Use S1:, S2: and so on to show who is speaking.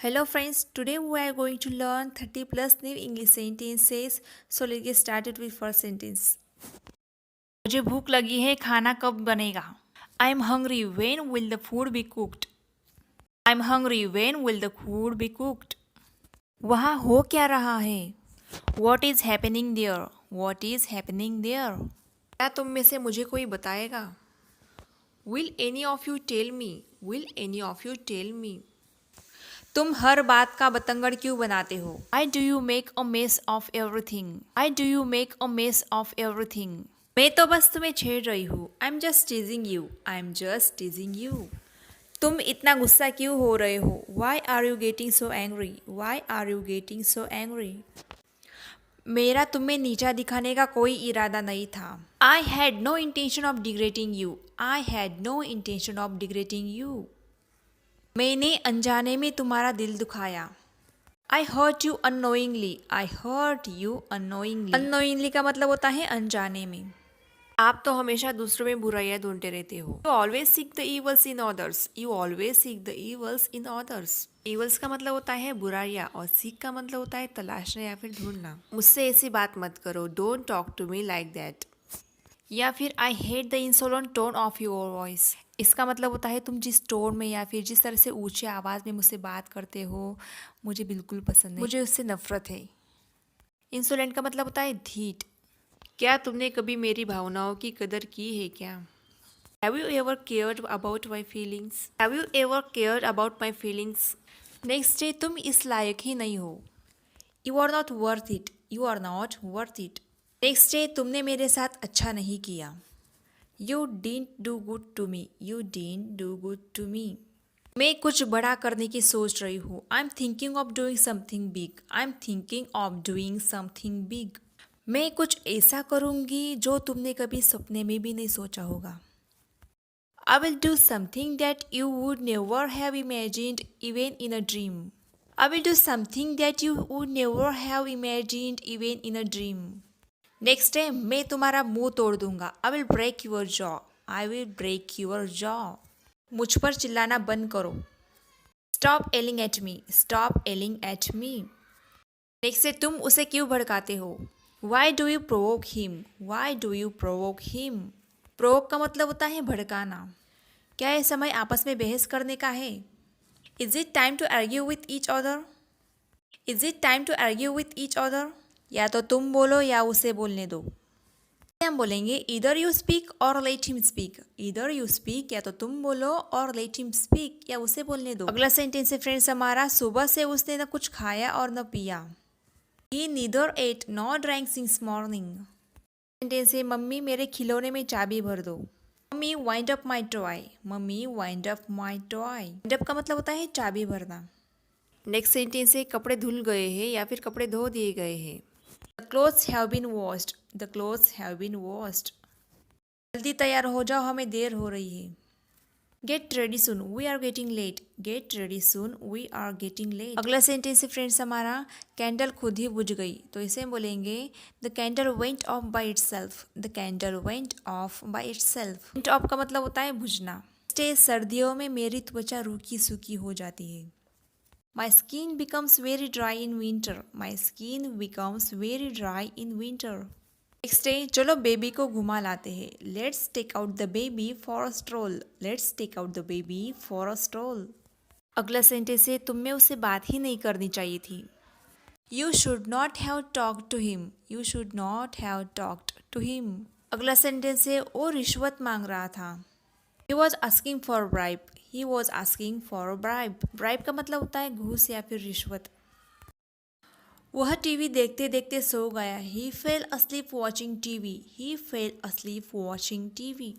S1: Hello friends, today we are going to learn 30 plus new English sentences. So let's get started with first sentence. मुझे भूख लगी है, खाना कब बनेगा? I am hungry. When will the food be cooked? I am hungry. When will the food be cooked? वहाँ हो क्या रहा है? What is happening there? What is happening there? क्या तुम में से मुझे कोई बताएगा? Will any of you tell me? Will any of you tell me? तुम हर बात का बतंगड़ क्यों बनाते हो? Why do you make a mess of everything? Why do you make a mess of everything? मैं तो बस तुम्हें छेड़ रही हूँ. I'm just teasing you. I'm just teasing you. तुम इतना गुस्सा क्यों हो रहे हो? Why are you getting so angry? Why are you getting so angry? मेरा तुम्हें नीचा दिखाने का कोई इरादा नहीं था. I had no intention of degrading you. I had no intention of degrading you. मैंने अनजाने में तुम्हारा दिल दुखाया. I hurt you unknowingly. I hurt you unknowingly. Unknowingly का मतलब होता है अनजाने में. आप तो हमेशा दूसरों में बुराइयां ढूंढते रहते हो. You always seek the evils in others. You always seek the evils in others. Evils का मतलब होता है बुराइयां और seek का मतलब होता है तलाशना या फिर ढूंढना. मुझसे ऐसी बात मत करो. Don't talk to me like that. या फिर I hate the insolent tone of your voice. इसका मतलब होता है तुम जिस टोन में या फिर जिस तरह से ऊंचे आवाज़ में मुझसे बात करते हो मुझे बिल्कुल पसंद नहीं. मुझे उससे नफरत है. इंसोलेंट का मतलब होता है ढीठ. क्या तुमने कभी मेरी भावनाओं की कदर की है क्या? Have you ever cared about my feelings? Have you ever cared about my feelings? Next day तुम इस लायक ही नहीं हो. You are not worth it. You are not worth it. Next day तुमने मेरे साथ अच्छा नहीं किया. You didn't do good to me. You didn't do good to me. मैं कुछ बड़ा करने की सोच रही हूँ. I'm thinking of doing something big. I'm thinking of doing something big. मैं कुछ ऐसा करूँगी जो तुमने कभी सपने में भी नहीं सोचा होगा. I will do something that you would never have imagined even in a dream. I will do something that you would never have imagined even in a dream. Next day मैं तुम्हारा मुंह तोड़ दूंगा. I will break your jaw. I will break your jaw. मुझ पर चिल्लाना बंद करो. Stop yelling at me. Stop yelling at me. Next day तुम उसे क्यों भड़काते हो? Why do you provoke him? Why do you provoke him? Provoke का मतलब होता है भड़काना. क्या यह समय आपस में बहस करने का है? Is it time to argue with each other? Is it time to argue with each other? या तो तुम बोलो या उसे बोलने दो. हम बोलेंगे इधर यू स्पीक और लेट हिम स्पीक. इधर यू स्पीक या तो तुम बोलो और लेट हिम स्पीक या उसे बोलने दो. अगला सेंटेंस है फ्रेंड्स हमारा. सुबह से उसने न कुछ खाया और न पिया. He neither ate nor drank since morning. Sentence है मम्मी मेरे खिलौने में चाबी भर दो. Mummy wind up my toy. Mummy wind up my toy. Wind up का मतलब होता है चाबी भरना. नेक्स्ट सेंटेंस है कपड़े धुल गए हैं या फिर कपड़े धो दिए गए हैं. The clothes have been washed. The clothes have been washed. जल्दी तैयार हो जाओ हमें देर हो रही है. Get ready soon. We are getting late. Get ready soon. We are getting late. अगला सेंटेंस है फ्रेंड्स हमारा. कैंडल खुद ही बुझ गई. तो इसे हम बोलेंगे The candle went off by itself. The candle went off by itself. Went off का मतलब होता है बुझना. सर्दियों में मेरी त्वचा रूखी सूखी हो जाती है. My skin becomes very dry in winter. My skin becomes very dry in winter. Next day, चलो बेबी को घुमा लाते हैं. Let's take out the baby for a stroll. Let's take out the baby for a stroll. अगला sentence है तुम में उससे बात ही नहीं करनी चाहिए थी. You should not have talked to him. You should not have talked to him. अगला सेंटेंस है वो रिश्वत मांग रहा था. He was asking for a bribe. He was asking for a bribe. Bribe का मतलब होता है घूस या फिर रिश्वत. वह टीवी देखते देखते सो गया. He fell asleep watching TV. He fell asleep watching TV.